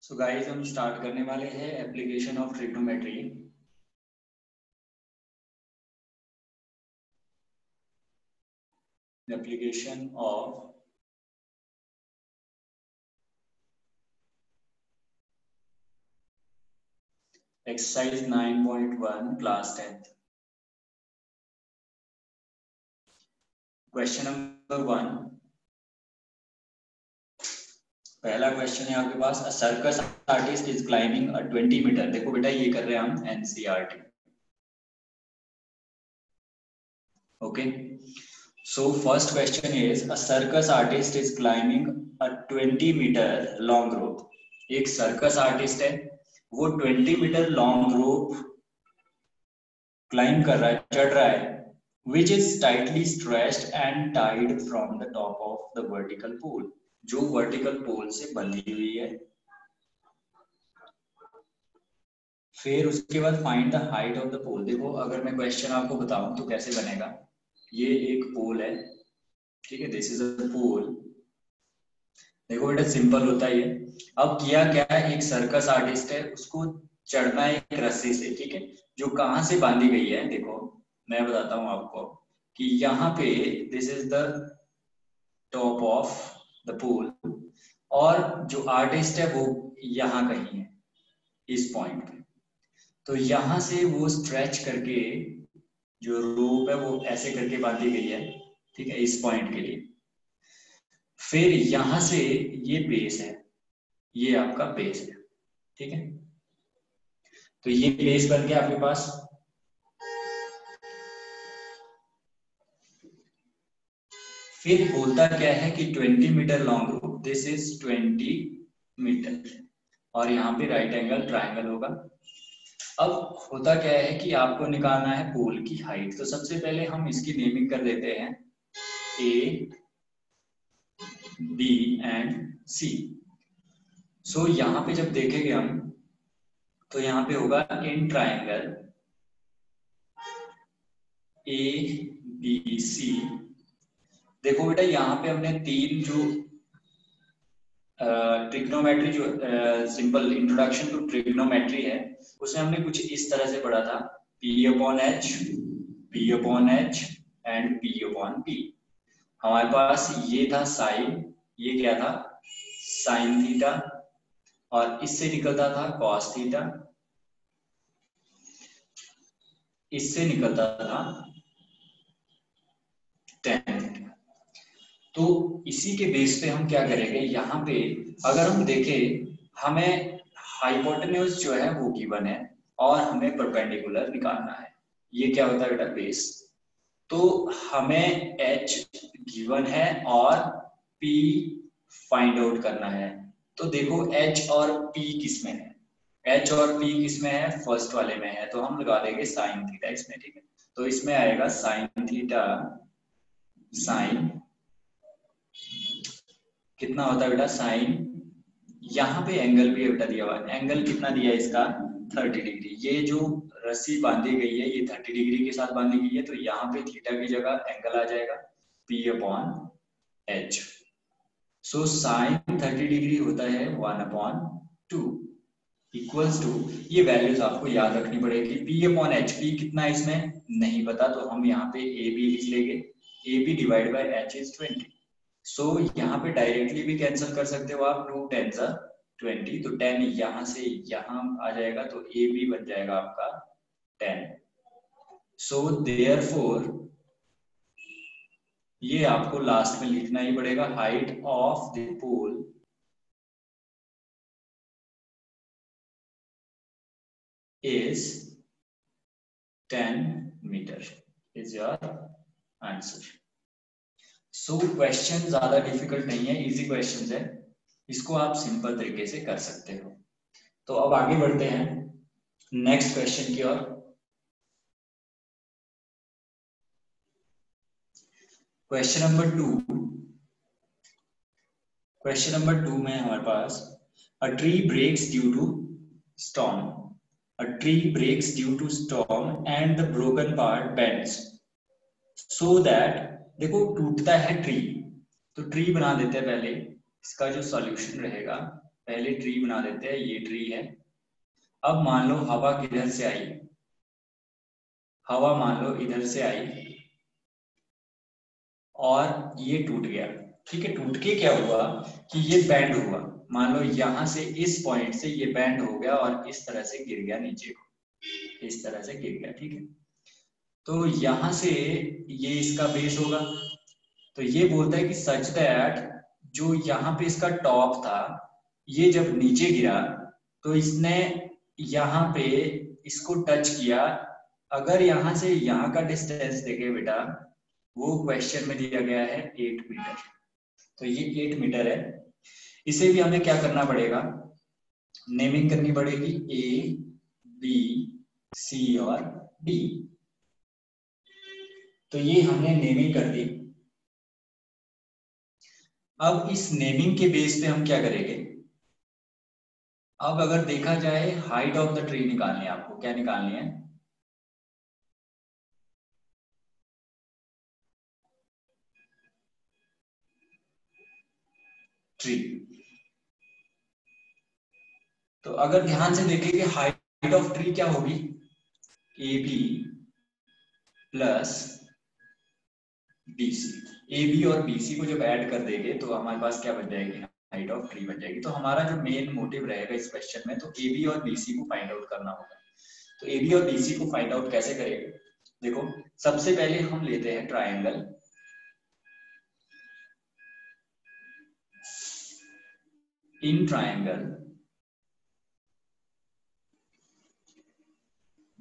So guys हम start करने वाले हैं application of trigonometry. Application of exercise 9.1 class 10th। Question number 1, पहला क्वेश्चन है आपके पास। A circus artist is climbing a 20 metre. देखो बेटा ये कर रहे हैं हम NCERT. Okay, so first question is a circus artist is climbing a 20 metre long rope. एक सर्कस आर्टिस्ट है, वो 20 मीटर लॉन्ग रोप क्लाइंब कर रहा है, चढ़ रहा है, which is tightly stretched and tied from the top of the vertical pole, जो वर्टिकल पोल से बंधी हुई है। फिर उसके बाद find the height of the pole. देखो अगर मैं क्वेश्चन आपको बताऊं तो कैसे बनेगा। ये एक पोल है, ठीक है, दिस इज अ पोल। देखो बेटा सिंपल होता है ये। अब किया क्या, एक सर्कस आर्टिस्ट है, उसको चढ़ना है एक रस्सी से, ठीक है, जो कहां से बांधी गई है। देखो मैं बताता हूं आपको कि यहाँ पे this is the top of the pole, और जो आर्टिस्ट है वो यहाँ कहीं है, इस पॉइंट पे। तो यहाँ से वो स्ट्रेच करके जो रोप है वो ऐसे करके बांधी गई है, ठीक है, इस पॉइंट के लिए। फिर यहां से ये बेस है, ये आपका बेस है, ठीक है। तो ये बेस बन गया आपके पास। फिर होता क्या है कि 20 metre long rope, this is 20 metre, और यहाँ पे राइट एंगल ट्राइंगल होगा। अब होता क्या है कि आपको निकालना है पोल की हाइट। तो सबसे पहले हम इसकी नेमिंग कर देते हैं ए, बी एंड सी। सो यहाँ पे जब देखेंगे हम तो यहाँ पे होगा इन ट्राइंगल ए बी सी। देखो बेटा यहाँ पे हमने तीन जो ट्रिग्नोमेट्री, जो सिंपल इंट्रोडक्शन टू ट्रिग्नोमेट्री है, उसमें हमने कुछ इस तरह से पढ़ा था, P upon H, P upon H and P upon P. हमारे पास ये था साइन, ये क्या था, साइन थीटा, और इससे निकलता था कॉस थीटा, इससे निकलता था टेन थीटा। तो इसी के बेस पे हम क्या करेंगे, यहाँ पे अगर हम देखें, हमें हाइपोटेन्यूज जो है वो गिवन है और हमें परपेंडिकुलर निकालना है। ये क्या होता है बेटा, बेस। तो हमें h गिवन है और p फाइंड आउट करना है। तो देखो h और p किस में है, h और p किस में है, फर्स्ट वाले में है, तो हम लगा देंगे साइन थीटा इसमें, ठीक है। तो इसमें आएगा साइन थीटा, साइन कितना होता है बेटा, साइन, यहाँ पे एंगल भी बेटा दिया हुआ है, एंगल कितना दिया है इसका, 30 डिग्री। ये जो रस्सी बांधी गई है ये 30 डिग्री के साथ बांधी गई है, तो यहाँ पे थीटा की जगह एंगल आ जाएगा P upon H. So sine 30 degree होता है 1/2 इक्वल्स टू, ये वैल्यूज आपको याद रखनी पड़ेगी। P अपॉन एच, P कितना है इसमें नहीं पता, तो हम यहाँ पे ए बी लिख लेंगे, A B divide by H is 20। So यहाँ पे डायरेक्टली भी कैंसिल कर सकते हो आप, 2 10 20, तो 10 यहाँ से यहाँ आ जाएगा, तो ए बी बन जाएगा आपका 10। सो देयरफॉर ये आपको लास्ट में लिखना ही पड़ेगा, height of the pole is 10 metre is your answer. So question ज्यादा डिफिकल्ट नहीं है, इजी क्वेश्चंस है, इसको आप सिंपल तरीके से कर सकते हो। तो अब आगे बढ़ते हैं नेक्स्ट क्वेश्चन की ओर। क्वेश्चन नंबर 2, क्वेश्चन नंबर 2 में हमारे पास a tree breaks due to storm, a tree breaks due to storm and the broken part bends so that, देखो टूटता है ट्री, तो ट्री बना देते हैं पहले, इसका जो सॉल्यूशन रहेगा पहले ट्री बना देते हैं, ये ट्री है। अब मान लो हवा किधर से आई, हवा मान लो इधर से आई और ये टूट गया। ठीक है, टूट के क्या हुआ कि ये बैंड हुआ, मान लो यहां से इस पॉइंट से ये बैंड हो गया और इस तरह से गिर गया नीचे को, इस तरह से गिर गया। ठीक है, तो यहां से ये इसका बेस होगा। तो ये बोलता है कि सच दैट जो यहाँ पे इसका टॉप था, ये जब नीचे गिरा तो इसने यहाँ पे इसको टच किया। अगर यहाँ से यहाँ का डिस्टेंस देखे बेटा, वो क्वेश्चन में दिया गया है 8 मीटर। तो ये 8 मीटर है। इसे भी हमें क्या करना पड़ेगा, नेमिंग करनी पड़ेगी, ए बी सी और डी। तो ये हमने नेमिंग कर दी। अब इस नेमिंग के बेस पे हम क्या करेंगे, अब अगर देखा जाए हाइट ऑफ द ट्री निकालनी है आपको, क्या निकालनी है, ट्री। तो अगर ध्यान से देखें कि हाइट ऑफ ट्री क्या होगी, A B plus BC. A B और बीसी को जब ऐड कर देंगे तो हमारे पास क्या बन जाएगी, हाइट ऑफ ट्री बन जाएगी। तो हमारा जो मेन मोटिव रहेगा इस क्वेश्चन में, तो ए बी और बीसी को फाइंड आउट करना होगा। तो ए बी और बीसी को फाइंड आउट कैसे करेंगे, देखो सबसे पहले हम लेते हैं ट्राइंगल। इन ट्राइंगल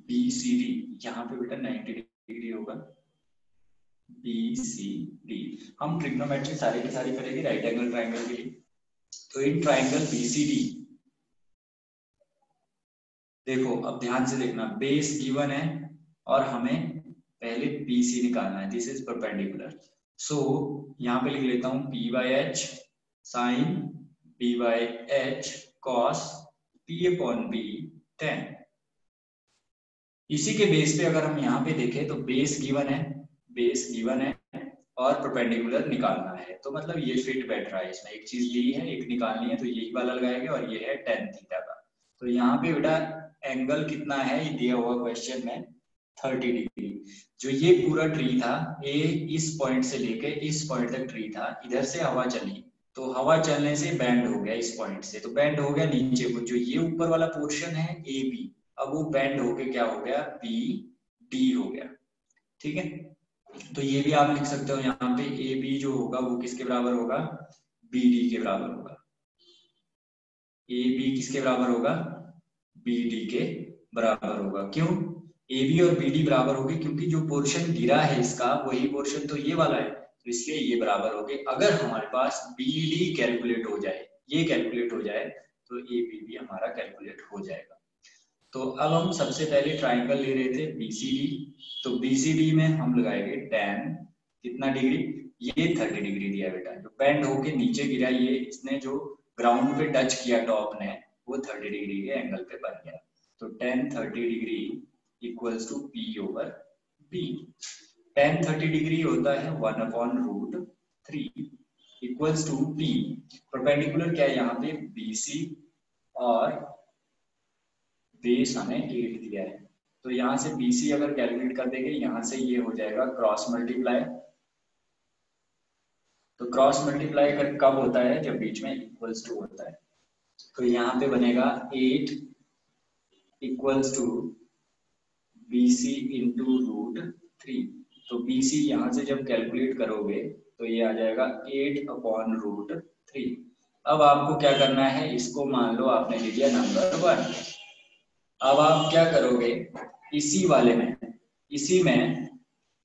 BCD, यहाँ पे बेटा 90 डिग्री होगा, BCD। हम ट्रिग्नोमेट्री सारे की सारी करेंगे राइट एंगल ट्राइंगल के लिए। तो इन ट्राइंगल BCD, देखो अब ध्यान से देखना, बेस गिवन है और हमें पहले BC निकालना है, दिस इज परपेंडिकुलर। सो यहाँ पे लिख लेता हूँ P/H sign B/H cos P/B tan। इसी के बेस पे अगर हम यहाँ पे देखें तो बेस गिवन है, बेस गिवन है और परपेंडिकुलर निकालना है। तो मतलब ये फिट बैठ रहा है इसमें, एक चीज यही है, एक निकालनी है, तो यही वाला लगाएंगे और ये है tan थीटा का। तो यहाँ पे बेटा एंगल कितना है, ये दिया हुआ क्वेश्चन में 30 डिग्री। जो ये पूरा ट्री था, ए इस पॉइंट से लेके इस पॉइंट तक ट्री था, इधर से हवा चली तो हवा चलने से बैंड हो गया इस पॉइंट से, तो बैंड हो गया नीचे को। जो ये ऊपर वाला पोर्शन है ए बी, अब वो बैंड होके क्या हो गया, बी डी हो गया। ठीक है, तो ये भी आप लिख सकते हो यहाँ पे, ए बी जो होगा वो किसके बराबर होगा, बी डी के बराबर होगा। ए बी किसके बराबर होगा, बी डी के बराबर होगा। क्यों, ए बी और बी डी बराबर होगी क्योंकि जो पोर्शन गिरा है इसका वही पोर्शन तो ये वाला है, तो इसलिए ये बराबर हो गए। अगर हमारे पास बी डी कैलकुलेट हो जाए, ये कैलकुलेट हो जाए, तो ए बी भी हमारा कैलकुलेट हो जाएगा। तो अब हम सबसे पहले ट्राइंगल ले रहे थे BCD, तो BCD में हम लगाएंगे tan कितना डिग्री, ये 30 डिग्री दिया बेटा। जो बैंड होके नीचे गिरा, ये इसने जो ग्राउंड पे टच किया टॉप ने, वो 30 डिग्री के एंगल पे बन गया। तो tan 30 degree equals to P/B। tan 30 degree होता है 1/√3 इक्वल्स टू P। परपेंडिकुलर क्या है यहाँ पे, BC और बेस हमें 8 दिया है। तो यहाँ से BC अगर कैलकुलेट कर देंगे, यहाँ से ये हो जाएगा क्रॉस मल्टीप्लाई। तो क्रॉस मल्टीप्लाई कब होता है, जब बीच में इक्वल्स टू होता है। तो यहाँ पे बनेगा 8 इक्वल्स टू BC इंटू √3। तो BC यहाँ से जब कैलकुलेट करोगे तो ये आ जाएगा 8/√3। अब आपको क्या करना है, इसको मान लो आपने ले लिया नंबर 1। अब आप क्या करोगे, इसी वाले में, इसी में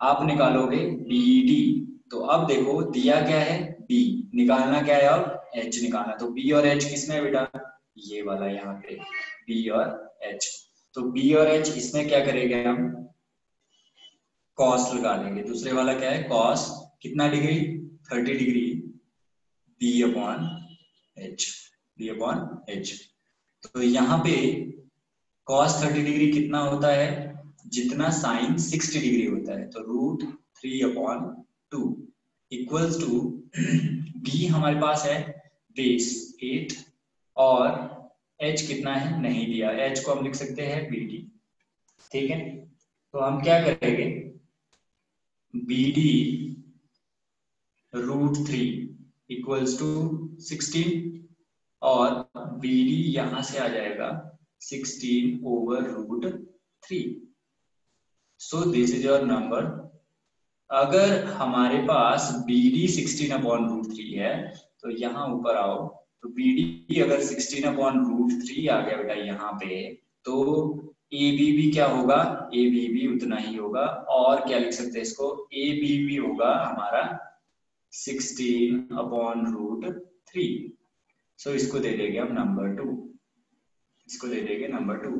आप निकालोगे BD। तो अब देखो दिया क्या है, B, निकालना क्या है, अब H निकालना। तो B और H किसमें है बेटा, ये वाला यहाँ पे B और H। तो B और H इसमें क्या करेंगे हम, कॉस लगा देंगे। दूसरे वाला क्या है, कॉस कितना डिग्री, 30 डिग्री, B/H। तो यहाँ पे cos 30 डिग्री कितना होता है, जितना साइन 60 डिग्री होता है। तो √3/2 इक्वल्स टू B हमारे पास है बेस 8 और h कितना है नहीं दिया, h को हम लिख सकते हैं BD। ठीक है, तो हम क्या करेंगे, BD √3 इक्वल्स टू 16 और BD यहां से आ जाएगा 16/√3। So this is your number. अगर हमारे पास BD 16/√3 है तो यहाँ ऊपर आओ, तो BD अगर 16/√3 आ गया बेटा यहाँ पे, तो ABB क्या होगा, ABB उतना ही होगा। और क्या लिख सकते हैं इसको, ABB होगा हमारा 16/√3। सो इसको दे देंगे हम नंबर 2, इसको दे देंगे नंबर 2।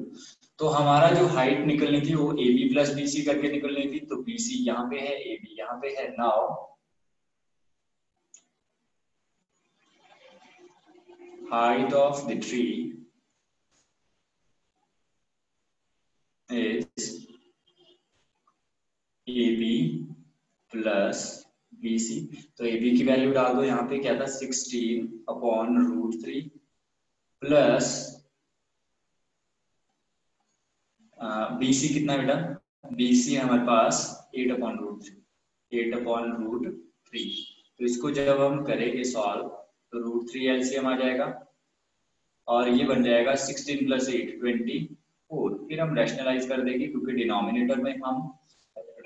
तो हमारा जो हाइट निकलनी थी वो AB + BC करके निकलनी थी, तो BC यहाँ पे है, AB यहाँ पे है। Now height of the tree is AB + BC। तो AB की वैल्यू डाल दो, यहाँ पे क्या था 16/√3 प्लस BC कितना बेटा, BC है हमारे पास 8/√3। तो इसको जब हम करेंगे सॉल्व तो √3 LCM आ जाएगा और ये बन जाएगा 16 + 8 24। फिर हम रैशनलाइज कर देंगे क्योंकि डिनोमिनेटर में हम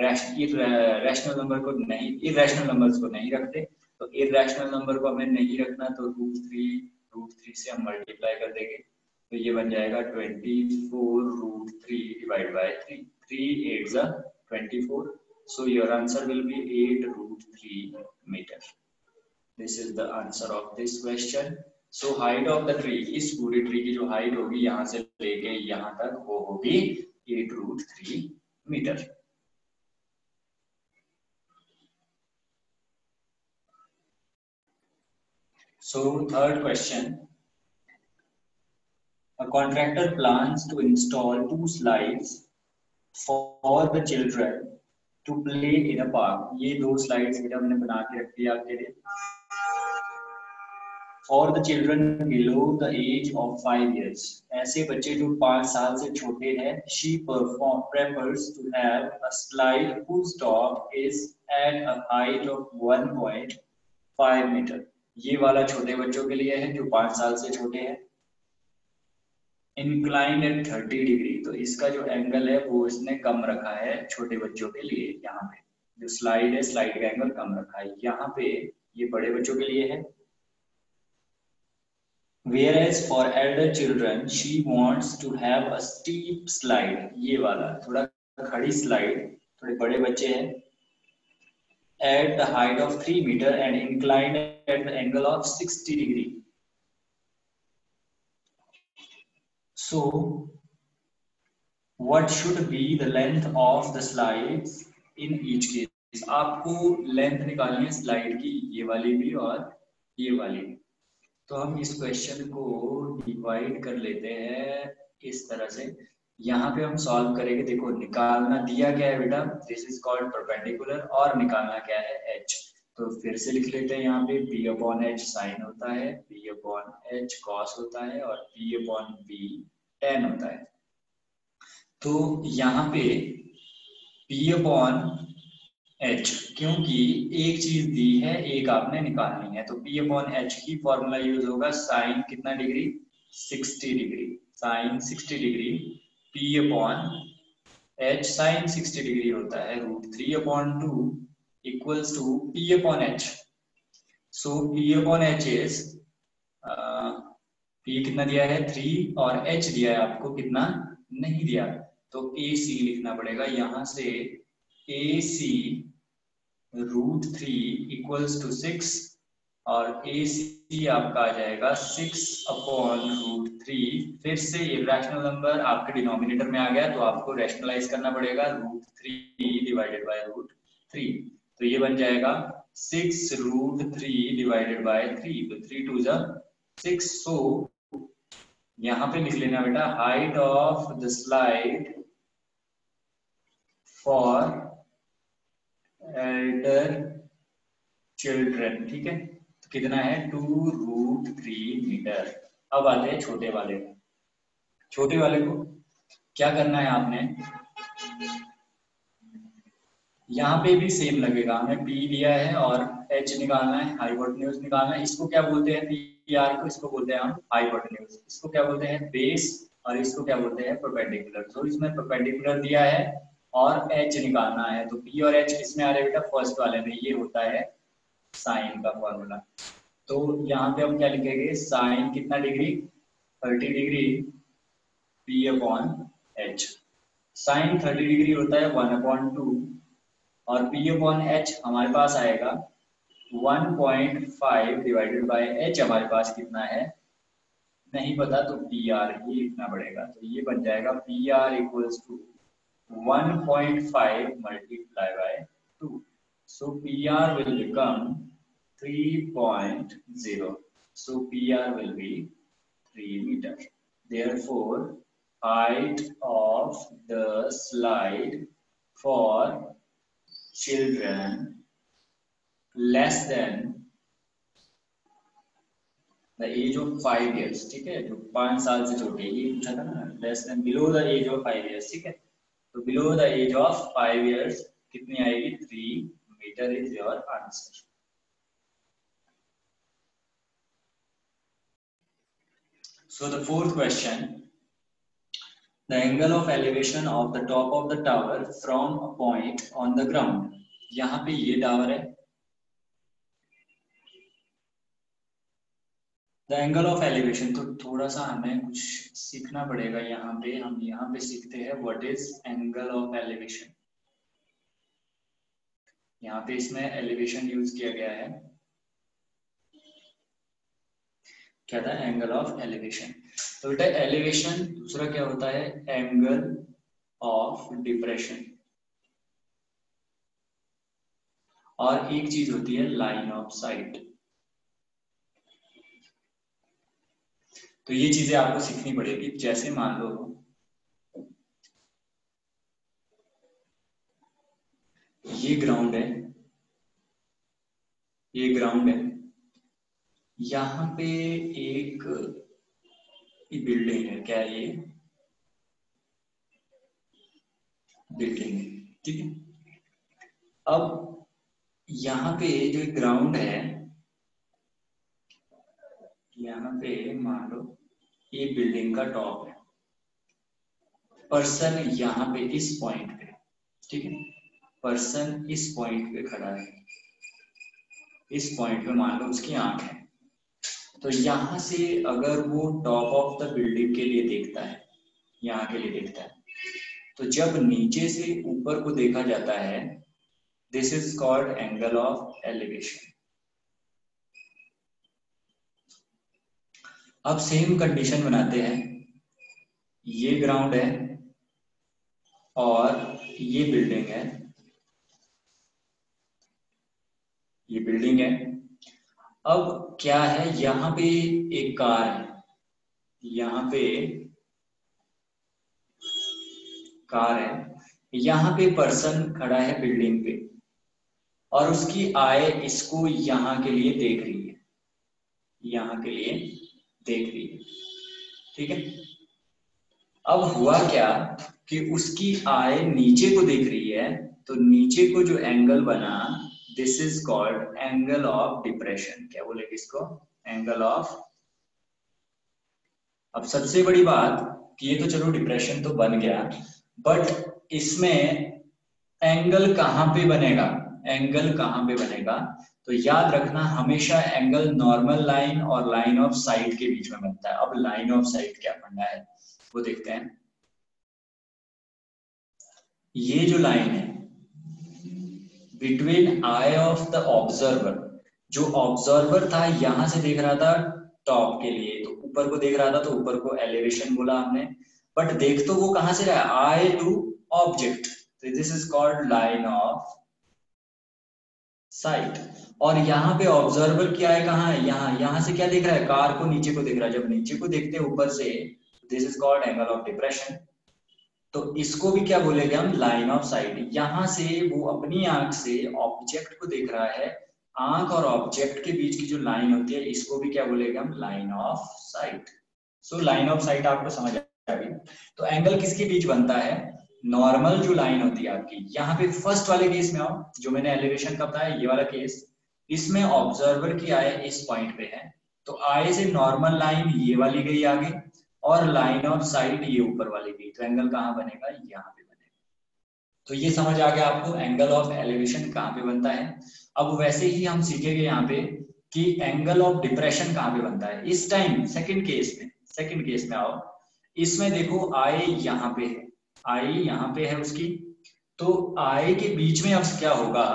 रैशनल नंबर को नहीं, इरेशनल नंबर्स को नहीं रखते। तो इरेशनल नंबर को हमें नहीं रखना, तो √3 से हम मल्टीप्लाई कर देंगे, तो ये बन जाएगा 24√3 divide by 3। 3 8 24। So your answer will be 8√3 meter. This is the answer of this question. So height of the tree, इस पूरे ट्री की जो हाइट होगी यहाँ से लेके यहाँ तक वो होगी 8√3 metre. So third question, a contractor plans to install 2 slides for the children to play in a park। ये 2 स्लाइड्स बेटा हमने बना के रख दिया आपके लिए। For the children below the age of 5 years, ऐसे बच्चे जो 5 साल से छोटे हैं, she prefers to have a slide whose top is at a height of 1.5 meter। ये वाला छोटे बच्चों के लिए है जो 5 साल से छोटे हैं। इंक्लाइंड एट 30 डिग्री, तो इसका जो एंगल है वो इसने कम रखा है छोटे बच्चों के लिए। यहाँ पे जो स्लाइड है, स्लाइड का एंगल कम रखा है। यहाँ पे ये बड़े बच्चों के लिए है। Whereas for elder children, she wants to have a steep slide। ये वाला थोड़ा खड़ी स्लाइड, थोड़े बड़े बच्चे हैं, at the height of 3 meter and inclined at the angle of 60 degree। So what should be the length of the slides in each case। आपको length निकालनी है स्लाइड की, ये वाली भी और ये वाली भी। तो हम इस क्वेश्चन को डिवाइड कर लेते हैं इस तरह से। यहाँ पे हम सॉल्व करेंगे। देखो निकालना दिया क्या है बेटा, दिस इज कॉल्ड परपेंडिकुलर, और निकालना क्या है h। तो फिर से लिख लेते हैं, यहाँ पे P/h साइन होता है, P/h कॉस होता है और P/b tan होता है। तो यहाँ पे P/h, क्योंकि एक चीज दी है एक आपने निकालनी है, तो P/h की फॉर्मूला यूज होगा साइन कितना degree 60 degree, sine 60 degree. P/h sine 60 degree होता है √3/2 equals to P/h। So P/h is P कितना दिया है 3 और h दिया है आपको कितना नहीं दिया, तो AC लिखना पड़ेगा यहाँ से। AC √3 इक्वल्स टू 6 और AC आपका आ जाएगा 6/√3। फिर से इरेशनल नंबर आपके डिनोमिनेटर में आ गया तो आपको रैशनलाइज करना पड़ेगा, √3 डिवाइडेड बाय √3। तो ये बन जाएगा 6√3 डिवाइडेड बाय 3, तो 3 2 6। सो यहाँ पे लिख लेना बेटा height of the slide for Elder children. ठीक है, तो कितना है 2√3 मीटर। अब आते हैं छोटे वाले को। छोटे वाले को क्या करना है आपने, यहाँ पे भी सेम लगेगा, हमें पी लिया है और एच निकालना है, हाइपोटेन्यूज निकालना है। इसको क्या बोलते हैं, पी आर को, इसको बोलते हैं हम हाइपोटेन्यूज, इसको क्या बोलते हैं बेस, और इसको क्या बोलते हैं परपेंडिकुलर। तो इसमें परपेंडिकुलर दिया है और एच निकालना है, तो पी और एच किसमें आ रहे बेटा, फर्स्ट वाले में, ये होता है साइन का फॉर्मूला। तो यहाँ पे हम क्या लिखेंगे, साइन कितना degree, 30 degree P upon H. Sine 30 degree होता है 1/2 और पी अपॉन एच हमारे पास आएगा 1.5 डिवाइडेड बाय एच हमारे पास कितना है नहीं पता, तो पी आर ये लिखना पड़ेगा। तो ये बन जाएगा P R equals to 1.5 multiply by 2, so P R will become 3.0, so PR will be 3 meter. Therefore, height of the slide for children less than the age of 5 years, ठीक है, जो 5 साल से छोटे, ये पूछा था ना, less than below the age of 5 years, ठीक है, तो below the age of 5 years कितनी आएगी, 3 meter is your answer. So the fourth question, the angle of elevation of the top of the tower from a point on the ground. यहाँ पे ये tower है, the angle of elevation, तो थोड़ा सा हमें कुछ सीखना पड़ेगा यहाँ पे। हम यहाँ पे सीखते हैं what is angle of elevation। यहाँ पे इसमें elevation यूज किया गया है, क्या था, एंगल ऑफ एलिवेशन। तो बेटा एलिवेशन दूसरा क्या होता है, एंगल ऑफ डिप्रेशन, और एक चीज होती है लाइन ऑफ साइट। तो ये चीजें आपको सीखनी पड़ेगी। जैसे मान लो ये ग्राउंड है, ये ग्राउंड है, यहाँ पे एक बिल्डिंग है, क्या है ये, बिल्डिंग है, ठीक है। अब यहाँ पे जो ग्राउंड है, यहाँ पे मान लो ये बिल्डिंग का टॉप है, पर्सन यहाँ पे इस पॉइंट पे, ठीक है, पर्सन इस पॉइंट पे खड़ा है, इस पॉइंट पे मान लो उसकी आंख है। तो यहां से अगर वो टॉप ऑफ द बिल्डिंग के लिए देखता है, यहाँ के लिए देखता है, तो जब नीचे से ऊपर को देखा जाता है, this is called angle of elevation. अब सेम कंडीशन बनाते हैं, ये ग्राउंड है और ये बिल्डिंग है, ये बिल्डिंग है। अब क्या है, यहाँ पे एक कार है, यहाँ पे कार है, यहाँ पे पर्सन खड़ा है बिल्डिंग पे, और उसकी आई इसको यहाँ के लिए देख रही है, यहाँ के लिए देख रही है, ठीक है। अब हुआ क्या कि उसकी आई नीचे को देख रही है, तो नीचे को जो एंगल बना, this is called angle of depression. क्या बोलेंगे इसको, एंगल ऑफ। अब सबसे बड़ी बात कि ये तो चलो डिप्रेशन तो बन गया, बट इसमें एंगल कहां पे बनेगा, एंगल कहां पे बनेगा, तो याद रखना हमेशा एंगल नॉर्मल लाइन और लाइन ऑफ साइट के बीच में बनता है। अब लाइन ऑफ साइट क्या बनना है वो देखते हैं। ये जो लाइन है between I of the observer, जो ऑब्जर्वर था यहां से देख रहा था टॉप के लिए, तो ऊपर को देख रहा था, तो ऊपर को एलिवेशन बोला हमने, बट देख तो वो कहां से रहा है, आई टू ऑब्जेक्ट, तो this is called line of site. और यहाँ पे ऑब्जर्वर क्या है, कहाँ है, यहाँ से क्या देख रहा है, कार को नीचे को देख रहा है। जब नीचे को देखते हैं ऊपर से, this is called angle of depression. तो इसको भी क्या बोलेंगे हम, लाइन ऑफ साइट। यहाँ से वो अपनी आंख से ऑब्जेक्ट को देख रहा है, आंख और ऑब्जेक्ट के बीच की जो लाइन होती है, इसको भी क्या बोलेंगे हम, line of sight. So line of site आपको समझ आ गई। तो एंगल किसके बीच बनता है? नॉर्मल जो लाइन होती है आपकी, यहाँ पे फर्स्ट वाले केस में आओ, जो मैंने एलिवेशन का बताया ये वाला केस, इसमें ऑब्जर्वर की आई इस पॉइंट पे है, तो आई से नॉर्मल लाइन ये वाली गई आगे, और लाइन ऑफ साइट ये ऊपर वाली गई, तो एंगल कहाँ बनेगा? यहाँ पे बनेगा। तो ये समझ आ गया आपको एंगल ऑफ एलिवेशन कहाँ पे बनता है। अब वैसे ही हम सीखेंगे यहाँ पे कि एंगल ऑफ डिप्रेशन कहाँ पे बनता है। इस टाइम सेकंड केस में आओ, इसमें देखो आई यहाँ पे है, आई यहाँ पे है उसकी, तो आई के बीच में अब क्या होगा,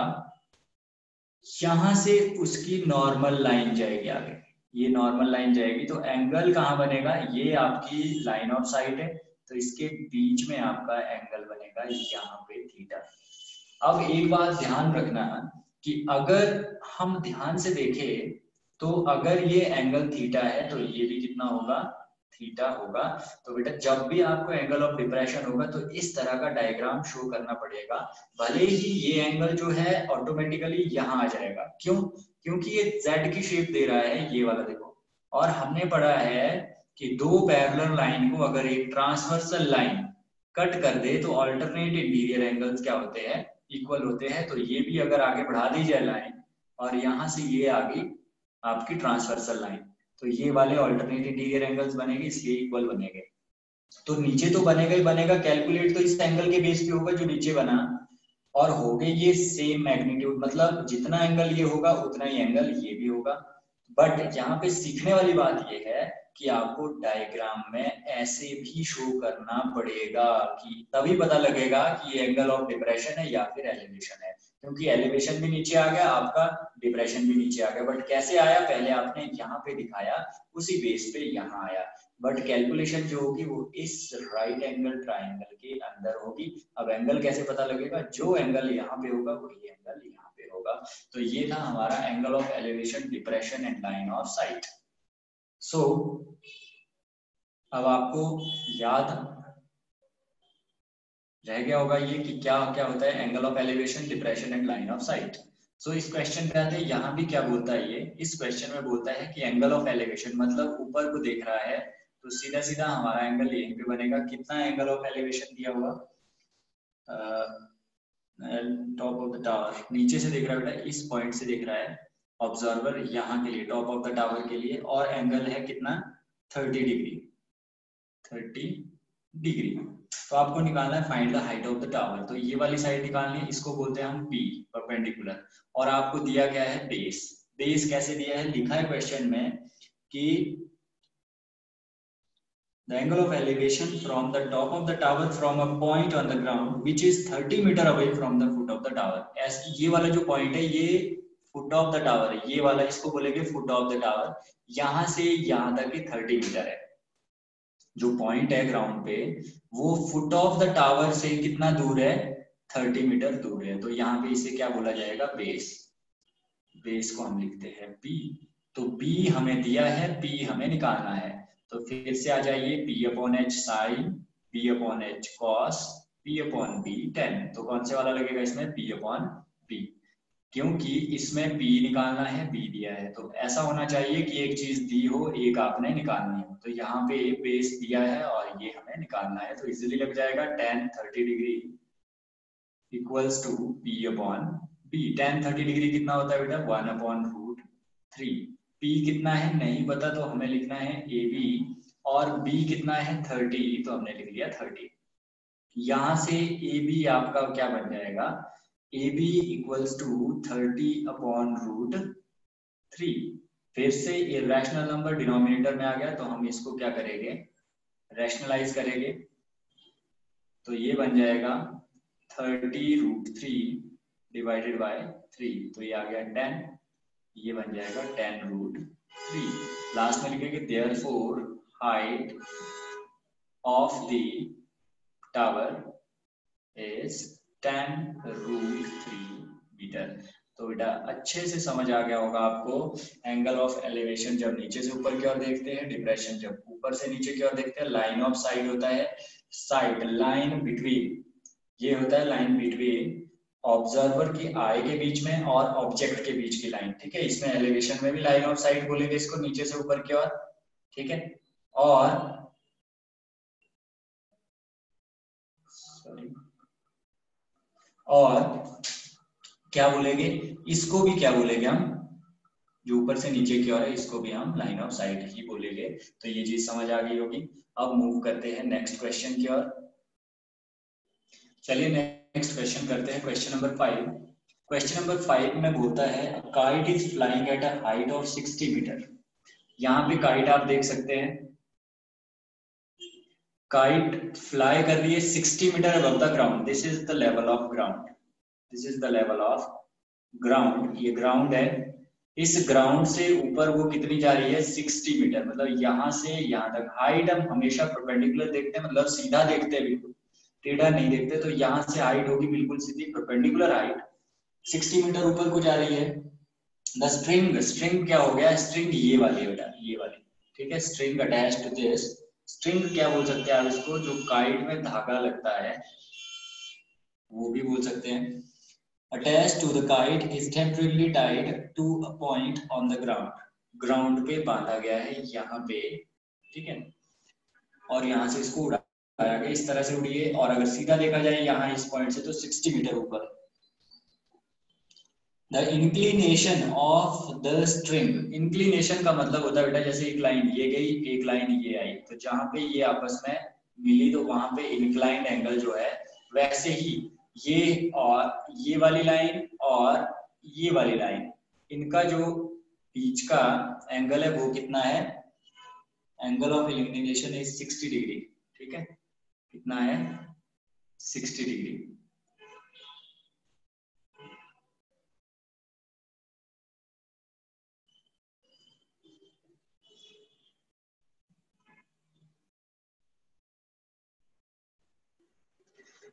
यहां से उसकी नॉर्मल लाइन जाएगी आगे, ये नॉर्मल लाइन जाएगी, तो एंगल कहाँ बनेगा? ये आपकी लाइन ऑफ साइट है, तो इसके बीच में आपका एंगल बनेगा यहाँ पे थीटा। अब एक बात ध्यान रखना कि अगर हम ध्यान से देखें तो अगर ये एंगल थीटा है तो ये भी कितना होगा? थीटा होगा। तो बेटा जब भी आपको एंगल ऑफ डिप्रेशन होगा तो इस तरह का डायग्राम शो करना पड़ेगा, भले ही ये एंगल जो है ऑटोमेटिकली यहाँ आ जाएगा। क्यों? क्योंकि ये जेड की शेप दे रहा है, ये वाला देखो, और हमने पढ़ा है कि दो पैरेलल लाइन को अगर एक ट्रांसवर्सल लाइन कट कर दे तो अल्टरनेट इंटीरियर एंगल्स क्या होते हैं? इक्वल होते हैं। तो ये भी अगर आगे बढ़ा दी जाए लाइन, और यहाँ से ये आ गई आपकी ट्रांसवर्सल लाइन, तो ये वाले अल्टरनेट इंटीरियर एंगल्स बनेंगे, इसलिए इक्वल बनेंगे। तो नीचे तो बनेगा ही बनेगा, कैलकुलेट तो इस एंगल के बेस पे होगा जो नीचे बना, और हो गए ये सेम मैग्नीट्यूड, मतलब जितना एंगल ये होगा उतना ही एंगल ये भी होगा। बट यहाँ पे सीखने वाली बात ये है कि आपको डायग्राम में ऐसे भी शो करना पड़ेगा, कि तभी पता लगेगा कि ये एंगल ऑफ डिप्रेशन है या फिर एलिवेशन है। क्योंकि एलिवेशन भी नीचे आ गया आपका, डिप्रेशन भी नीचे आ गया, बट कैसे आया? पहले आपने यहाँ पे दिखाया, उसी बेस पे यहाँ आया, बट कैलकुलेशन जो होगी वो इस राइट एंगल ट्राइंगल के अंदर होगी। अब एंगल कैसे पता लगेगा? जो एंगल यहाँ पे होगा वही एंगल यहाँ पे होगा। तो ये था हमारा angle of elevation, depression and line of sight. So अब आपको याद रह गया होगा ये कि क्या क्या होता है angle of elevation, depression and line of sight. So इस क्वेश्चन पे आते हैं, यहाँ भी क्या बोलता है ये, इस क्वेश्चन में बोलता है कि एंगल ऑफ एलिवेशन मतलब ऊपर को देख रहा है, तो सीधा सीधा हमारा एंगल यहीं पे बनेगा। कितना एंगल ऑफ एलिवेशन दिया हुआ? टॉप ऑफ द टावर, नीचे से देख रहा है बेटा, इस पॉइंट से देख रहा है ऑब्जर्वर यहाँ के लिए, टॉप ऑफ द टावर के लिए, और एंगल है कितना? 30 डिग्री, 30 डिग्री। तो आपको निकालना है find the height of the tower. तो ये वाली साइड निकालनी है, इसको बोलते हैं हम P, परपेंडिकुलर। और आपको दिया गया है बेस। बेस कैसे दिया है? लिखा है क्वेश्चन में कि the angle of elevation from the top of the tower from a point on the ground which is 30 meter away from the foot of the tower। ऐसे ये वाला जो पॉइंट है ये फुट ऑफ द टावर है, ये वाला इसको बोलेंगे फुट ऑफ द टावर। यहां से यहां तक की 30 मीटर है, जो पॉइंट है ग्राउंड पे वो फुट ऑफ द टावर से कितना दूर है? 30 मीटर दूर है। तो यहाँ पे इसे क्या बोला जाएगा? बेस। बेस को हम लिखते हैं P। तो P हमें दिया है, P हमें निकालना है। तो फिर से आ जाइए, P upon H sine, P upon H cos, P upon B tan. तो कौन से वाला लगेगा इसमें? P अपॉन P, क्योंकि इसमें P निकालना है, B दिया है। तो ऐसा होना चाहिए कि एक चीज दी हो, एक आपने निकालनी हो। तो यहाँ पे बेस दिया है और ये हमें निकालना है, तो इजीली लग जाएगा tan 30 degree equals to P upon B। tan 30 degree कितना होता है बेटा? 1 अपॉन रूट 3। P कितना है नहीं पता, तो हमें लिखना है AB, और B कितना है 30, तो हमने लिख लिया 30। यहां से AB आपका क्या बन जाएगा? AB equals to 30 upon root 3। फिर से इरेशनल नंबर डिनोमिनेटर में आ गया, तो हम इसको क्या करेंगे? रैशनलाइज करेंगे, तो ये बन जाएगा 30 रूट 3 डिवाइडेड बाय 3, तो ये आ गया 10, ये बन जाएगा 10 रूट 3। लास्ट में लिखेंगे therefore height of the tower is 10 root 3 metre. तो बेटा अच्छे से समझ आ गया होगा आपको एंगल ऑफ एलिवेशन जब नीचे से ऊपर की ओर देखते हैं, डिप्रेशन जब ऊपर से नीचे की ओर देखते हैं। लाइन ऑफ साइट होता है साइट, लाइन बिटवीन, ये होता है लाइन बिटवीन ऑब्जर्वर की आई के बीच में और ऑब्जेक्ट के बीच की लाइन, ठीक है। इसमें एलिवेशन में भी लाइन ऑफ साइट बोलेंगे इसको, नीचे से ऊपर की ओर, ठीक है। और क्या बोलेंगे, इसको भी क्या बोलेंगे हम, जो ऊपर से नीचे की ओर है इसको भी हम लाइन ऑफ साइट ही बोलेंगे। तो ये चीज समझ आ गई होगी। अब मूव करते हैं नेक्स्ट क्वेश्चन की ओर। चलिए नेक्स्ट क्वेश्चन करते हैं, क्वेश्चन नंबर 5। क्वेश्चन नंबर 5 में बोलता है kite is flying at a height of 60 metre. यहाँ पे काइट आप देख सकते हैं, काइट फ्लाई कर रही है 60 metre above the ground. This is the level of ground, this is the level of ground. ये ग्राउंड है, इस ग्राउंड से ऊपर वो कितनी जा रही है, 60 मीटर। मतलब यहाँ से यहाँ तक हाइट हम हमेशा परपेंडिकुलर देखते हैं, मतलब सीधा देखते हैं, बिल्कुल टेढ़ा नहीं देखते। तो यहाँ से हाइट होगी बिल्कुल सीधी परपेंडिकुलर हाइट, 60 मीटर ऊपर को जा रही है। द स्ट्रिंग, स्ट्रिंग क्या हो गया, स्ट्रिंग ये वाली बेटा, ये वाली, ठीक है। String attached to this, string क्या बोल सकते हैं आप इसको, जो काइट में धागा लगता है वो भी बोल सकते हैं। attached to the kite is temporarily tied to a point on the ground, ground पे बांधा गया है यहाँ पे, ठीक है। और यहाँ से इसको उड़ाया गया, इस तरह से उड़ी है। और अगर सीधा देखा जाए यहाँ इस पॉइंट से तो 60 मीटर ऊपर। The inclination of the string, inclination का मतलब होता है बेटा जैसे एक लाइन ये गई, एक लाइन ये आई, तो जहां पे ये आपस में मिली तो वहां पे इंक्लाइंड एंगल जो है, वैसे ही ये और ये वाली लाइन और ये वाली लाइन, इनका जो बीच का एंगल है वो कितना है, angle of inclination is 60 degree, ठीक है। कितना है, 60 डिग्री।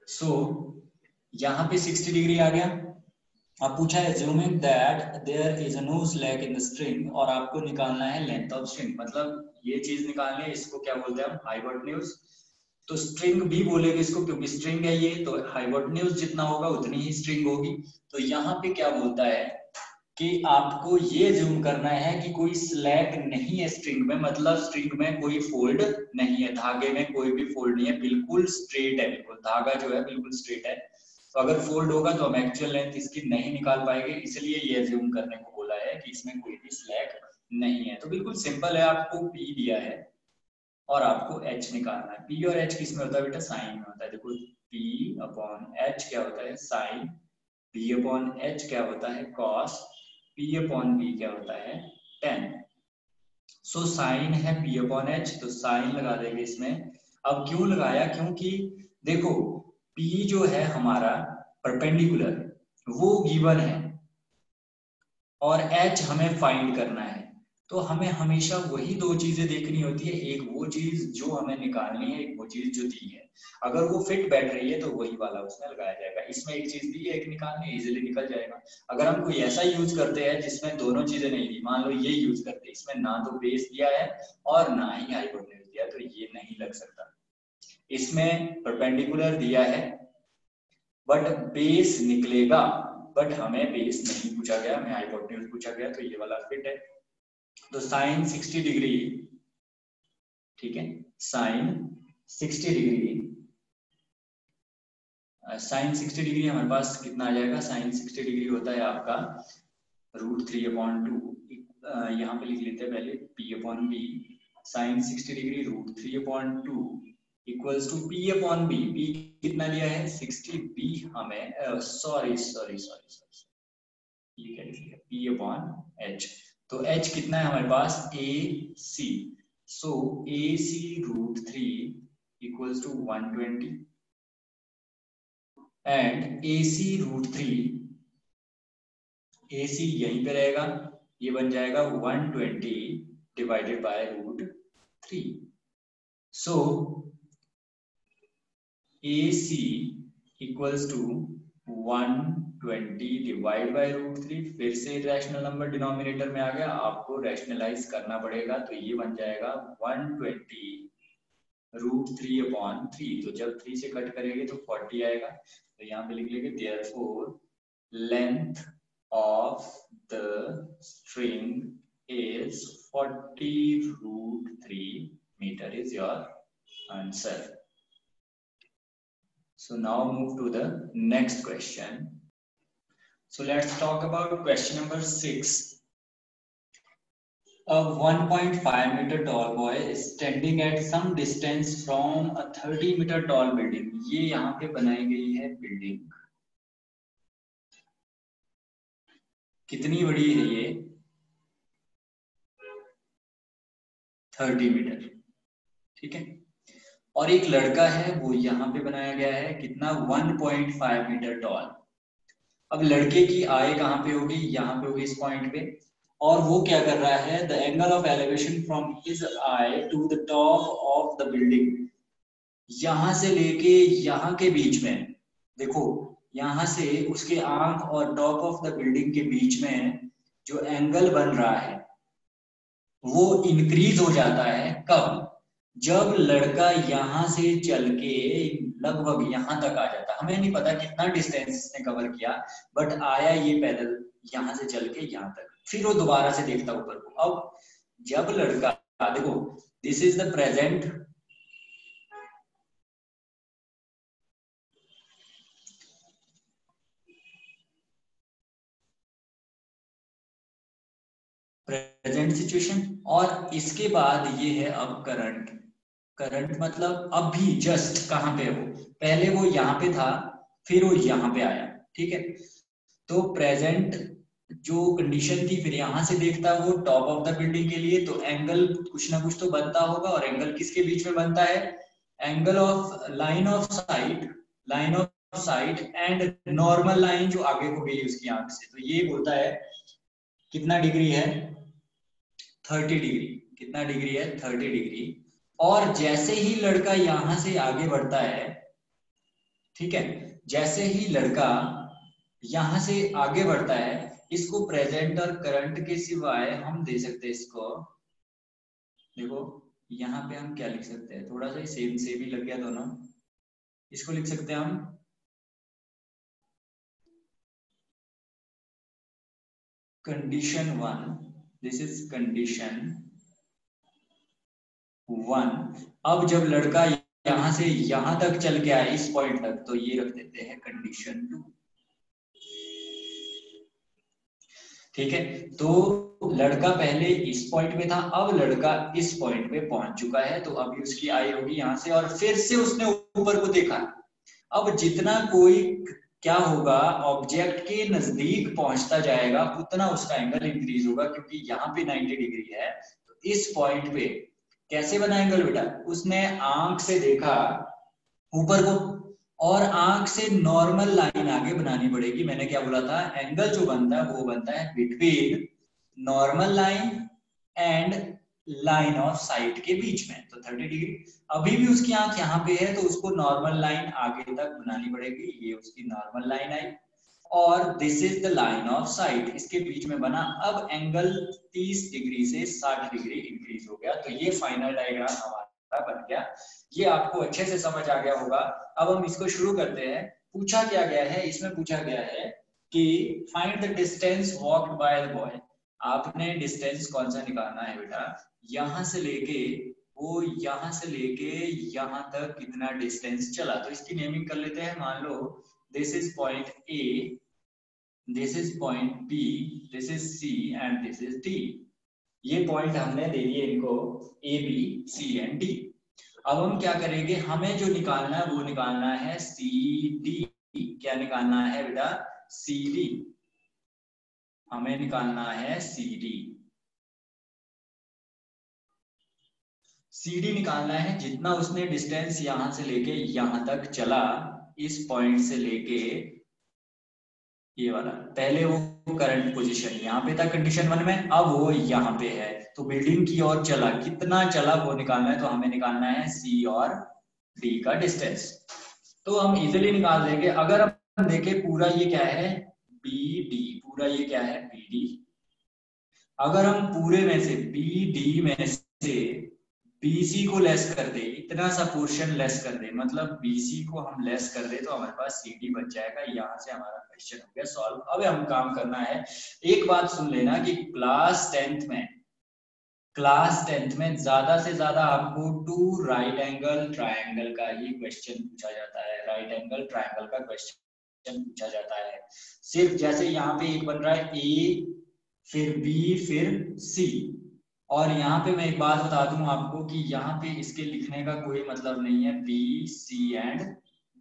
सो यहाँ पे 60 डिग्री आ गया। अब पूछा है assuming that there is no slack in the string, और आपको निकालना है लेंथ ऑफ स्ट्रिंग, मतलब ये चीज निकालनी है, इसको क्या बोलते हैं हम, हाइपोटेन्यूज। तो स्ट्रिंग भी बोलेंगे इसको, क्योंकि स्ट्रिंग है ये, तो हाइपोटेन्यूज जितना होगा उतनी ही स्ट्रिंग होगी। तो यहाँ पे क्या बोलता है कि आपको ये जूम करना है कि कोई स्लैक नहीं है स्ट्रिंग में, मतलब स्ट्रिंग में कोई फोल्ड नहीं है, धागे में कोई भी फोल्ड नहीं है, बिल्कुल स्ट्रेट है, बिल्कुल धागा जो है बिल्कुल स्ट्रेट है। तो अगर फोल्ड होगा तो हम एक्चुअल लेंथ इसकी नहीं निकाल पाएंगे, इसलिए ये जूम करने को बोला है कि इसमें कोई भी स्लैक नहीं है। तो बिल्कुल सिंपल है, आपको पी दिया है और आपको एच निकालना है। पी और एच किस में होता है बेटा, साइन में होता है। देखो पी अपॉन एच क्या होता है, साइन। पी अपॉन एच क्या होता है, कॉस। पी अपॉन बी क्या होता है, टेन। सो साइन है पी अपॉन एच, तो साइन लगा देंगे इसमें। अब क्यों लगाया, क्योंकि देखो P जो है हमारा परपेंडिकुलर वो गिवन है और H हमें फाइंड करना है। तो हमें हमेशा वही दो चीजें देखनी होती है, एक वो चीज जो हमें निकालनी है, एक वो चीज जो दी है। अगर वो फिट बैठ रही है तो वही वाला उसमें लगाया जाएगा। इसमें एक चीज दी है, एक निकालनी है, इजीली निकल जाएगा। अगर हम कोई ऐसा यूज करते हैं जिसमें दोनों चीजें नहीं दी, मान लो ये यूज करते हैं, इसमें ना तो बेस दिया है और ना ही हाइपोटेन्यूज दिया, तो ये नहीं लग सकता। इसमें परपेंडिकुलर दिया है बट बेस निकलेगा, बट हमें बेस नहीं पूछा गया, हमें हाइपोटेन्यूज पूछा गया, तो ये वाला फिट है। तो साइन 60 डिग्री, ठीक है, साइन 60 डिग्री, साइन 60 डिग्री हमारे पास कितना आ जाएगा, साइन 60 डिग्री होता है आपका √3/2। यहाँ पे लिख लेते हैं पहले p upon B, sine 60 degree √3/2 equals to p upon B. p कितना लिया है 60, b हमें सॉरी सॉरी सॉरी सॉरी, ये क्या लिख लिया, p अपॉन h। तो h कितना है हमारे पास, ac। So ac √3 equals to 120 and AC √3, AC यहीं पे रहेगा, ये बन जाएगा 120 divided by √3। So AC equals to 120 divide by √3। फिर से रैशनल नंबर डिनोमिनेटर में आ गया, आपको रैशनलाइज करना पड़ेगा, तो ये बन जाएगा 120 √3/3। तो जब 3 से कट करेंगे तो 40 आएगा। तो यहाँ पे लिख लेंगे therefore length of the string is 40 √3 metre. meter is your answer. So now move to the next question. So let's talk about question number 6. A 1.5 meter tall boy is standing at some distance from a 30 meter tall building. ये यहाँ पे बनाई गई है building, कितनी बड़ी है ये? 30 मीटर, ठीक है। और एक लड़का है, वो यहाँ पे बनाया गया है कितना? 1.5 मीटर टॉल। अब लड़के की आई कहाँ पे होगी? यहाँ पे होगी, इस पॉइंट पे। और वो क्या कर रहा है? The angle of elevation from his eye to the top of the building, यहां से लेके यहाँ के बीच में, देखो यहां से उसके आंख और टॉप ऑफ द बिल्डिंग के बीच में जो एंगल बन रहा है वो इंक्रीज हो जाता है। कब? जब लड़का यहां से चल के लगभग यहां तक आ जाता। हमें नहीं पता कितना डिस्टेंस इसने कवर किया, बट आया ये पैदल यहां से चल के यहां तक, फिर वो दोबारा से देखता ऊपर को। अब जब लड़का, देखो this is the present, present situation, और इसके बाद ये है अब करंट। करंट मतलब अभी जस्ट कहां पे हो? पहले वो यहाँ पे था, फिर वो यहाँ पे आया, ठीक है। तो प्रेजेंट जो कंडीशन थी, फिर यहां से देखता वो टॉप ऑफ द बिल्डिंग के लिए, तो एंगल कुछ ना कुछ तो बनता होगा। और एंगल किसके बीच में बनता है? Angle of line of site, line of site and normal line जो आगे को गई उसकी आंख से। तो ये बोलता है कितना डिग्री है? 30 डिग्री। कितना डिग्री है? 30 डिग्री। और जैसे ही लड़का यहां से आगे बढ़ता है, ठीक है, जैसे ही लड़का यहां से आगे बढ़ता है, इसको प्रेजेंट और करंट के सिवाय हम दे सकते हैं इसको, देखो यहाँ पे हम क्या लिख सकते हैं? थोड़ा सा सेम से भी लग गया दोनों, इसको लिख सकते हैं हम कंडीशन 1। This is condition 1। अब जब लड़का यहां से यहां तक चल के आए, इस पॉइंट तक, तो ये रख देते हैं कंडीशन 2, ठीक है। तो लड़का पहले इस पॉइंट पे था, अब लड़का इस पॉइंट पे पहुंच चुका है, तो अभी उसकी आई होगी यहां से, और फिर से उसने ऊपर को देखा। अब जितना कोई क्या होगा, ऑब्जेक्ट के नजदीक पहुंचता जाएगा उतना उसका एंगल इंक्रीज होगा, क्योंकि यहाँ पे 90 डिग्री है। तो इस पॉइंट पे कैसे बना एंगल बेटा? उसने आंख से देखा ऊपर को, और आंख से नॉर्मल लाइन आगे बनानी पड़ेगी। मैंने क्या बोला था? एंगल जो बनता है वो बनता है between normal line and line of site के बीच में, तो 30 डिग्री। अभी भी उसकी आंख यहाँ पे है, तो उसको नॉर्मल लाइन आगे तक बनानी पड़ेगी। ये उसकी नॉर्मल लाइन आई, और this is the line of site, इसके बीच में बना। अब एंगल 30 डिग्री से 60 डिग्री इंक्रीज हो गया। तो ये फाइनल डायग्राम हमारा बन गया। ये आपको अच्छे से समझ आ गया होगा। अब हम इसको शुरू करते हैं। पूछा क्या गया है? इसमें पूछा गया है कि find the distance walked by the boy. आपने डिस्टेंस कौन सा निकालना है बेटा? यहां से लेके वो यहां से लेके यहां तक कितना डिस्टेंस चला। तो इसकी नेमिंग कर लेते हैं। मान लो this is point A, this is point B, this is C and this is D. ये पॉइंट हमने दे दिए इनको A, B, C and D. अब हम क्या करेंगे? हमें जो निकालना है वो निकालना है सी डी। क्या निकालना है बेटा? C D. हमें निकालना है सी डी। सी डी निकालना है। जितना उसने डिस्टेंस यहां से लेके यहां तक चला, इस पॉइंट से लेके ये वाला, पहले वो करंट पोजीशन यहाँ पे था कंडीशन 1 में, अब वो यहाँ पे है, तो बिल्डिंग की ओर चला, कितना चला वो निकालना है। तो हमें निकालना है सी और डी का डिस्टेंस। तो हम इजिली निकाल देंगे। अगर हम देखें पूरा ये क्या है? B D. पूरा ये क्या है? B D. अगर हम पूरे में से बी डी में से बीसी को लेस कर दे, इतना सा पोर्शन लेस कर दे, मतलब बीसी को हम लेस कर दे, तो हमारे पास सीडी बच जाएगा। यहाँ से हमारा क्वेश्चन हो गया सॉल्व। अब हम काम करना है। एक बात सुन लेना कि क्लास 10th में क्लास 10th में ज्यादा से ज्यादा आपको 2 राइट एंगल ट्रायंगल का ही क्वेश्चन पूछा जाता है, राइट एंगल ट्रायंगल का क्वेश्चन पूछा जाता है। सिर्फ जैसे यहाँ पे एक बन रहा है ए, फिर बी, फिर सी, और यहाँ पे मैं एक बात बता दूं आपको कि यहाँ पे इसके लिखने का कोई मतलब नहीं है बी, सी एंड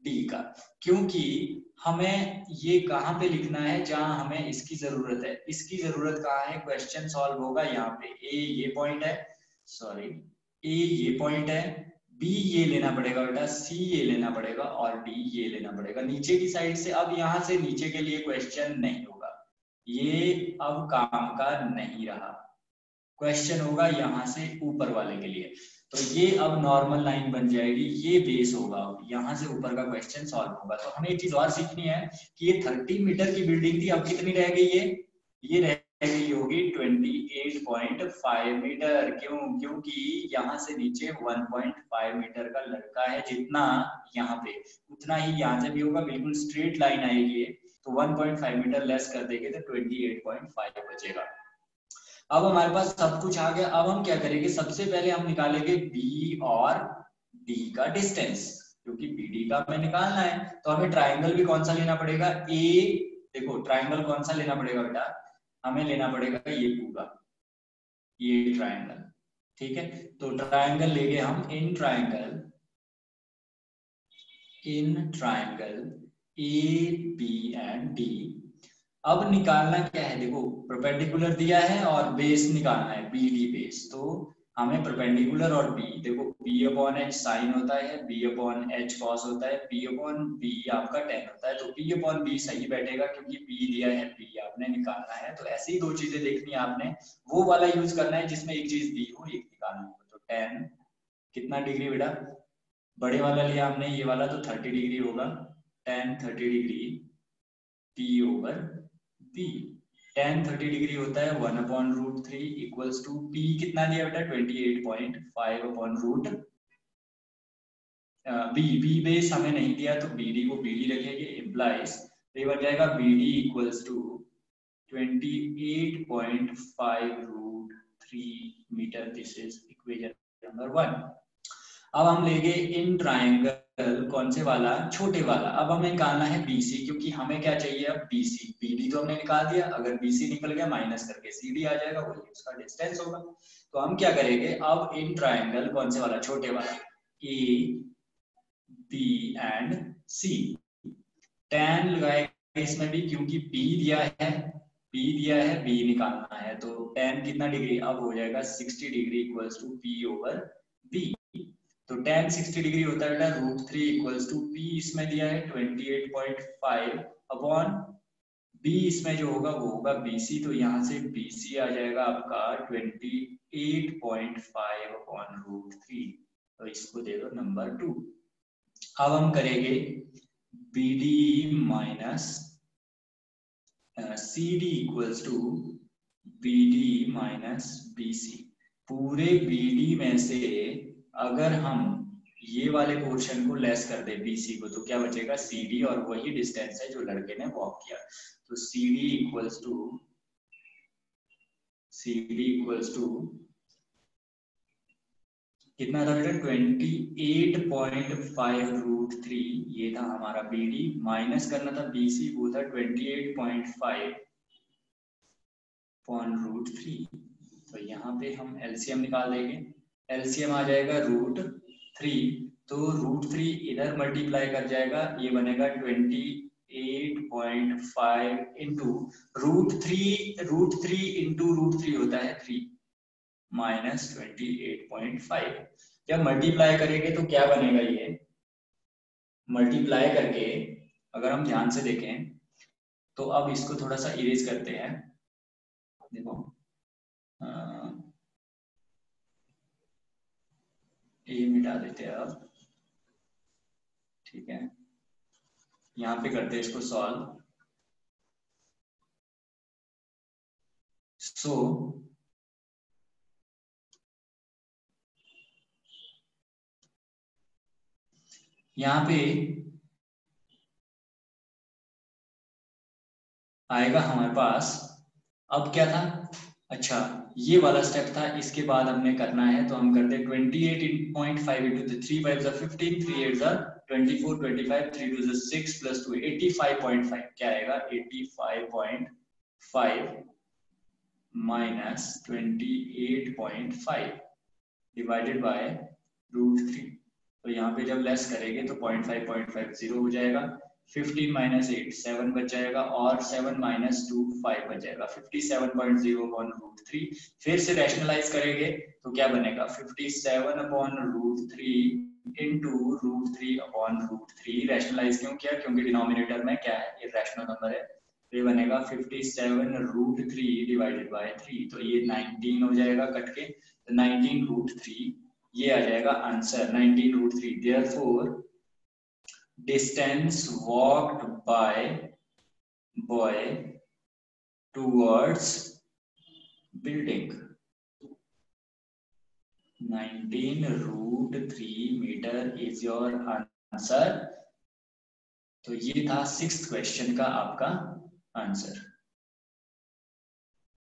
डी का, क्योंकि हमें ये कहाँ पे लिखना है जहां हमें इसकी जरूरत है। इसकी जरूरत कहाँ है, क्वेश्चन सॉल्व होगा यहाँ पे। ए ये पॉइंट है, सॉरी, ए ये पॉइंट है, बी ये लेना पड़ेगा बेटा, सी ये लेना पड़ेगा और डी ये लेना पड़ेगा नीचे की साइड से। अब यहाँ से नीचे के लिए क्वेश्चन नहीं होगा, ये अब काम का नहीं रहा, क्वेश्चन होगा यहाँ से ऊपर वाले के लिए। तो ये अब नॉर्मल लाइन बन जाएगी, ये बेस होगा, यहाँ से ऊपर का क्वेश्चन सॉल्व होगा। तो हमें एक चीज और सीखनी है कि ये 30 मीटर की बिल्डिंग थी, अब कितनी रह गई है, ये रह गई होगी 28.5 मीटर। क्यों, क्योंकि यहाँ से नीचे 1.5 मीटर का लड़का है, जितना यहाँ पे उतना ही यहाँ से भी होगा, बिल्कुल स्ट्रेट लाइन आएगी। तो 1.5 मीटर लेस कर देंगे तो 28.5 बचेगा। अब हमारे पास सब कुछ आ गया। अब हम क्या करेंगे, सबसे पहले हम निकालेंगे बी और डी का डिस्टेंस, क्योंकि बीडी का हमें निकालना है। तो हमें ट्राइंगल भी कौन सा लेना पड़ेगा, ए, देखो ट्राइंगल कौन सा लेना पड़ेगा बेटा, हमें लेना पड़ेगा ये पूरा, ये ट्राइंगल, ठीक है। तो ट्राइंगल लेंगे हम, in triangle A B and D. अब निकालना क्या है, देखो परपेंडिकुलर दिया है और बेस निकालना है, बी डी बेस। तो हमें परपेंडिकुलर और बी, देखो बी अपॉन एच साइन होता है, बी अपॉन एच कॉस होता है, बी अपॉन बी आपका टेन होता है। तो बी अपॉन बी सही बैठेगा, क्योंकि बी दिया है, बी आपने निकालना है। तो ऐसी ही दो चीजें देखनी है आपने, वो वाला यूज करना है जिसमें एक चीज दी हो, एक निकालनी हो। तो टेन कितना डिग्री बेटा, बड़े वाला लिया हमने ये वाला, तो 30 डिग्री होगा, tan 30 degree P over B. Tan 30 degree होता है 1/√3 इक्वल्स टू पी कितना दिया बेटा 28.5/√। बी बेस हमें नहीं दिया, तो बी डी को बी डी रखेंगे, इम्प्लाइज तो ये बन जाएगा B D equals to 28.5√3 metre. This is equation number 1। अब हम लेंगे इन ट्राइंगल कौन से वाला, छोटे वाला। अब हमें निकालना है बीसी, क्योंकि हमें क्या चाहिए अब बीसी, बीडी तो हमने निकाल दिया, अगर बीसी निकल गया माइनस करके सीडी आ जाएगा, वही उसका डिस्टेंस होगा। तो हम क्या करेंगे अब, इन ट्राइंगल कौन से वाला, छोटे वाला, A B and C. tan लगाएगा इसमें भी, क्योंकि बी दिया है, बी निकालना है। तो tan कितना डिग्री, अब हो जाएगा 60 degree equals to P over B. तो tan 60 डिग्री होता है बेटा √3 इक्वल्स टू पी इसमें दिया है 28.5 अपॉन बी, इसमें जो होगा वो होगा बीसी। तो यहाँ से बीसी आ जाएगा आपका 28.5 अपॉन √3। तो इसको दे दो नंबर 2। अब हम करेंगे B D minus C D equals to B D minus B C. पूरे बी डी में से अगर हम ये वाले पोर्शन को लेस कर दे बीसी को, तो क्या बचेगा सी डी, और वही डिस्टेंस है जो लड़के ने वॉक किया। तो सी डी इक्वल्स टू कितना था बेटा 28.5√3, ये था हमारा बीडी, माइनस करना था बीसी, वो था 28.5/√3। तो यहाँ पे हम एलसीएम निकाल देंगे, एलसीएम आ जाएगा √3। तो √3 इधर मल्टीप्लाई कर जाएगा, ये बनेगा 28.5 इंटू √3 इंटू √3 होता है 3 माइनस 28.5। जब मल्टीप्लाई करेंगे तो क्या बनेगा, ये मल्टीप्लाई करके अगर हम ध्यान से देखें तो अब इसको थोड़ा सा इरेज करते हैं। देखो ये मिटा देते हैं अब, ठीक है। यहाँ पे करते हैं इसको सॉल्व। सो यहाँ पे आएगा हमारे पास, अब क्या था, अच्छा ये वाला स्टेप था, इसके बाद हमने करना है तो हम करते हैं 28.5 into 3 5 are 15, 3 8 are 24, 25, 3 2 are 6 plus 2 85.5 क्या आएगा 85.5 minus 28.5 डिवाइडेड बाय √3। तो यहाँ पे जब लेस करेंगे तो 0.5 0 हो जाएगा, 15 minus 8 7 बच जाएगा और 7 minus 2 5 बच जाएगा, 57.0 upon √3। फिर से रैशनलाइज करेंगे तो क्या बनेगा 57 upon √3 into √3 upon √3। रैशनलाइज क्यों किया, क्योंकि डिनोमिनेटर में क्या है, ये रैशनल नंबर है, तो ये बनेगा 57√3 डिवाइडेड बाय 3। तो ये 19 हो जाएगा कट के, तो 19√3 ये आ जाएगा answer 19√3। Therefore distance walked by boy towards building 19√3 metre is your answer. तो ये था 6th क्वेश्चन का आपका आंसर।